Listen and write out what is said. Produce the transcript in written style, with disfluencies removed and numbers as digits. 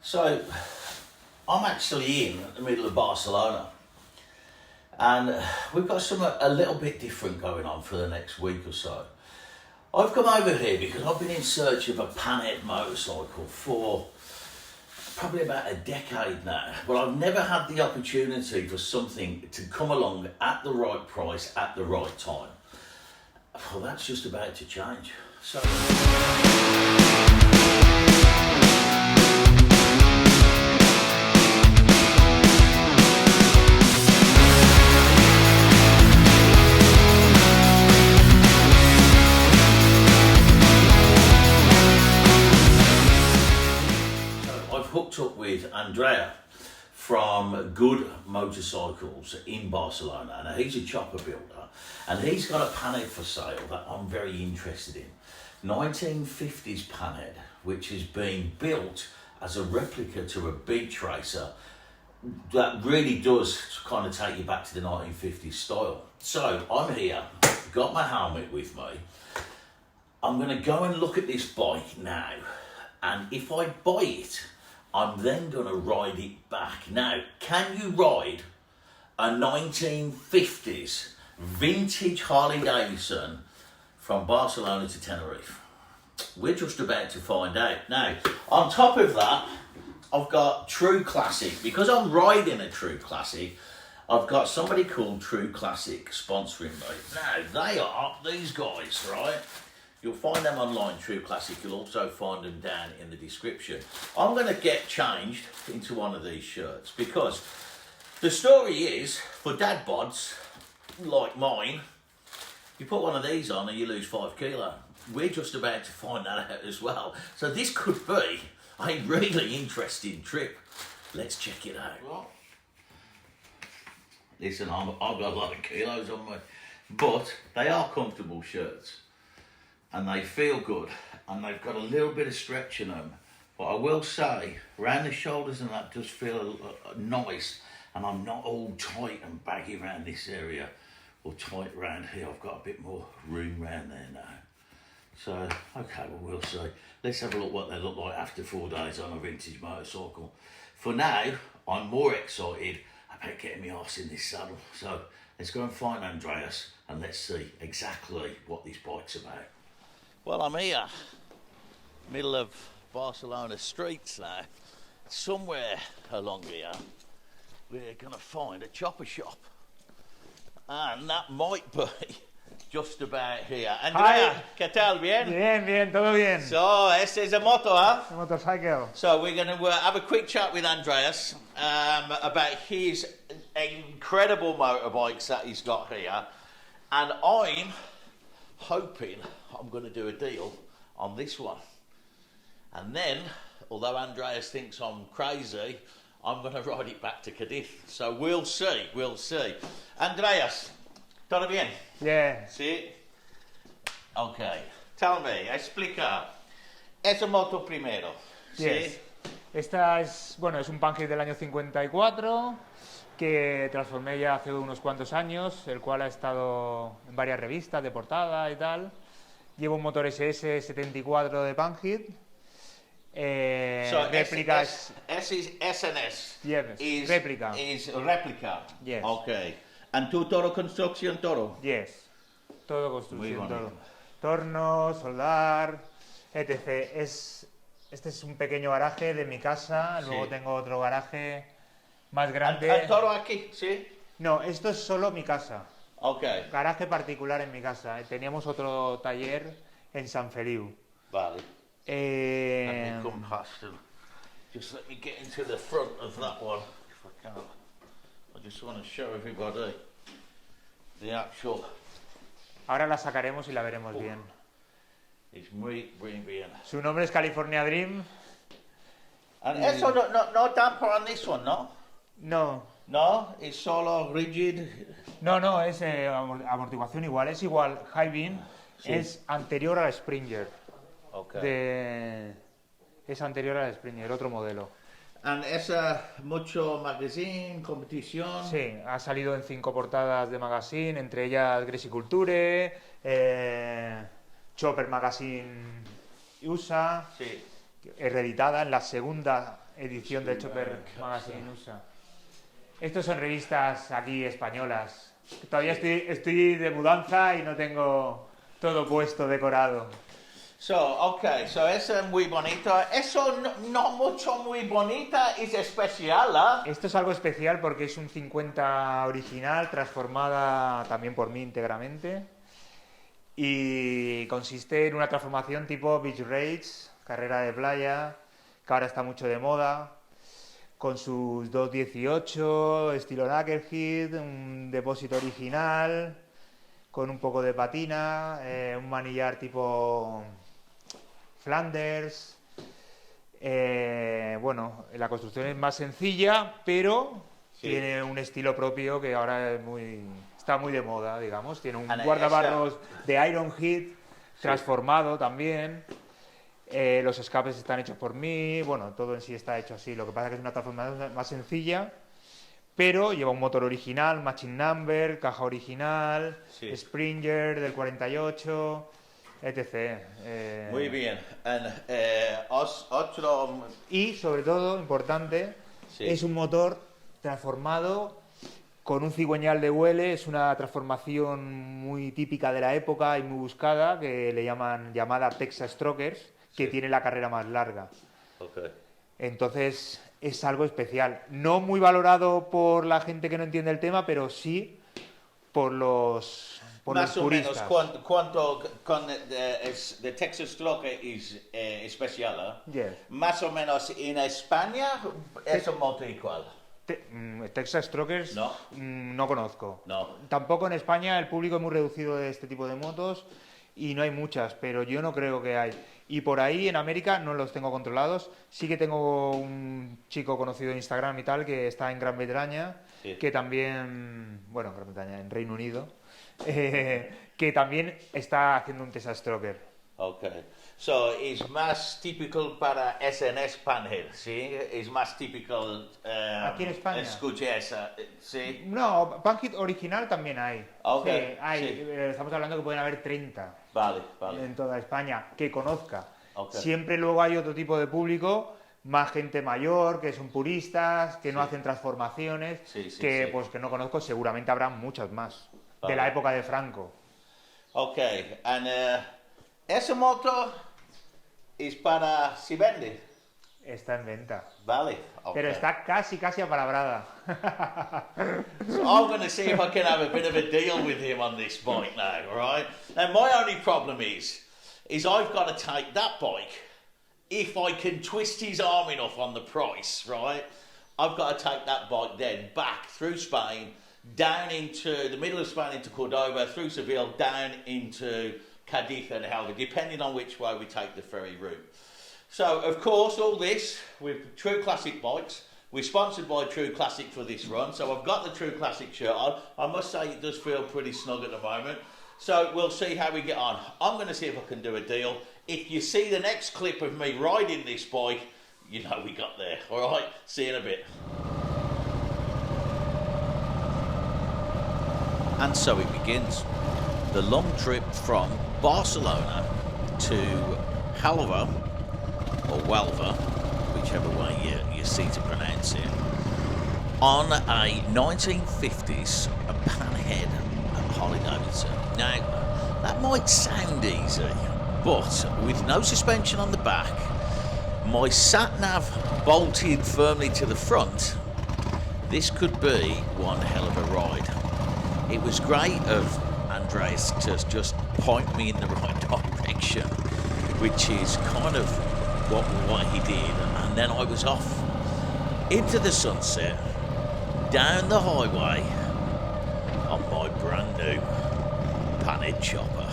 So, I'm actually in the middle of Barcelona, and we've got something a little bit different going on for the next week or so. I've come over here because I've been in search of a panhead motorcycle for probably about a decade now, but I've never had the opportunity for something to come along at the right price at the right time. Well, that's just about to change. So I've hooked up with Andrea from Good Motorcycles in Barcelona, and he's a chopper builder, and he's got a panhead for sale that I'm very interested in. 1950s panhead, which has been built as a replica to a beach racer that really does kind of take you back to the 1950s style. So I'm here, got my helmet with me. I'm going to go and look at this bike now, and if I buy it, I'm then going to ride it back. Now, can you ride a 1950s vintage Harley Davidson from Barcelona to Tenerife? We're just about to find out. Now, on top of that, I've got True Classic. Because I'm riding a True Classic, I've got somebody called True Classic sponsoring me. Now, they are these guys, right? You'll find them online, True Classic. You'll also find them down in the description. I'm going to get changed into one of these shirts because the story is, for dad bods like mine, you put one of these on and you lose 5 kilo. We're just about to find that out as well. So this could be a really interesting trip. Let's check it out. Listen, I've got a lot of kilos on me, but they are comfortable shirts. And they feel good, and they've got a little bit of stretch in them. But I will say, around the shoulders and that does feel nice, and I'm not all tight and baggy around this area, or tight around here. I've got a bit more room around there now. So, okay, well, we'll see. Let's have a look what they look like after 4 days on a vintage motorcycle. For now, I'm more excited about getting my arse in this saddle. So, let's go and find Andreas, and let's see exactly what this bike's about. Well, I'm here, middle of Barcelona streets now. Somewhere along here, we're going to find a chopper shop. And that might be just about here. Andrea, ¿qué tal? ¿Bien? Bien, bien, todo bien. So, este es a moto, huh? A motorcycle. So, we're going to have a quick chat with Andreas about his incredible motorbikes that he's got here. And I'm hoping I'm going to do a deal on this one. And then, although Andreas thinks I'm crazy, I'm going to ride it back to Cadiz. So we'll see, we'll see. Andreas, ¿todo bien? Yeah. Sí? Okay. Tell me, explica. Esa moto primero. Yes. ¿Sí? Esta es, bueno, es un Panhead del año 54 que transformé ya hace unos cuantos años, el cual ha estado en varias revistas de portada y tal. Llevo un motor SS 74 de Panhead. So Réplica S is SNS. Yes, Is réplica. Is réplica. Yes. Okay. And tú todo construcción todo. Yes. Todo construcción, Muy bonito. todo. Torno, soldar, etc. Este es un pequeño garaje de mi casa, luego Sí. tengo otro garaje más grande. ¿And todo aquí? Sí. No, esto es solo mi casa. Okay. Garaje particular en mi casa. Teníamos otro taller en San Feliu. Vale. Let me come past and just let me get into the front of that one if I can. I just want to show everybody the actual. Ahora la sacaremos y la veremos bien. It's muy bien. Su nombre es California Dream. And eso no damper on this one, no? No, No, it's solo rigid. no, es amortiguación igual. Es igual, High Beam. Sí. Es anterior al Springer. Okay. Es anterior al Springer, otro modelo. And esa mucho magazine, competición. Sí, ha salido en 5 portadas de magazine, entre ellas Gresiculture, Chopper Magazine USA, Sí. reeditada en la segunda edición del Chopper Magazine USA. Estos son revistas aquí españolas. Todavía estoy de mudanza y no tengo todo puesto, decorado. So eso es muy bonito. Eso no mucho muy bonita, es especial, ¿eh? Esto es algo especial porque es un 50 original, transformada también por mí íntegramente. Y consiste en una transformación tipo Beach Rage, carrera de playa, que ahora está mucho de moda, con sus 218, estilo Knucklehead, un depósito original, con un poco de patina, un manillar tipo Flanders. Bueno, la construcción es más sencilla, pero tiene un estilo propio que ahora está muy de moda, digamos. Tiene un guardabarros de Ironhead transformado también. Los escapes están hechos por mí. Bueno, todo en sí está hecho así. Lo que pasa es que es una transformación más sencilla, pero lleva un motor original, matching number, caja original, Springer del 48, etc. Muy bien. Y sobre todo, importante, es un motor transformado con un cigüeñal de huele. Es una transformación muy típica de la época y muy buscada, que le llamada Texas Strokers, que tiene la carrera más larga. Entonces es algo especial, no muy valorado por la gente que no entiende el tema, pero sí por los puristas. Más o menos, cuánto con the Texas Stroker es especial, ¿eh? Más o menos en España es un moto igual. Texas Strokers no conozco. No. Tampoco en España el público es muy reducido de este tipo de motos y no hay muchas, pero yo no creo que hay. Y por ahí en América no los tengo controlados. Sí que tengo un chico conocido en Instagram y tal que está en Gran Bretaña, que también, bueno, Gran Bretaña, en Reino Unido, que también está haciendo un Texas Stroker. So, es más típico para SNS Panhead, ¿sí? Es más típico... ¿Aquí en España? Escuché esa, ¿sí? No, Panhead original también hay. Okay, sí, hay. Estamos hablando que pueden haber 30 vale. En toda España, que conozca. Okay. Siempre luego hay otro tipo de público, más gente mayor, que son puristas, que no hacen transformaciones, que no conozco. Seguramente habrá muchas más, de la época de Franco. And esa moto es para si vende. Está en venta. Vale. Pero está casi apalabrada. So I'm going to see if I can have a bit of a deal with him on this bike now, right? Now my only problem is I've got to take that bike. If I can twist his arm enough on the price, right? I've got to take that bike then back through Spain, down into the middle of Spain into Cordoba, through Seville, down into Cadiz and Helva, depending on which way we take the ferry route. So, of course, all this with True Classic bikes. We're sponsored by True Classic for this run, so I've got the True Classic shirt on. I must say it does feel pretty snug at the moment. So we'll see how we get on. I'm going to see if I can do a deal. If you see the next clip of me riding this bike, you know we got there. All right, see you in a bit. And so it begins. The long trip from Barcelona to Halva, or Huelva, whichever way you see to pronounce it, on a 1950s Panhead Harley Davidson. Now, that might sound easy, but with no suspension on the back, my sat-nav bolted firmly to the front, this could be one hell of a ride. It was great of Andreas to just point me in the right direction, which is kind of what he did, and then I was off into the sunset, down the highway on my brand new Panhead Chopper.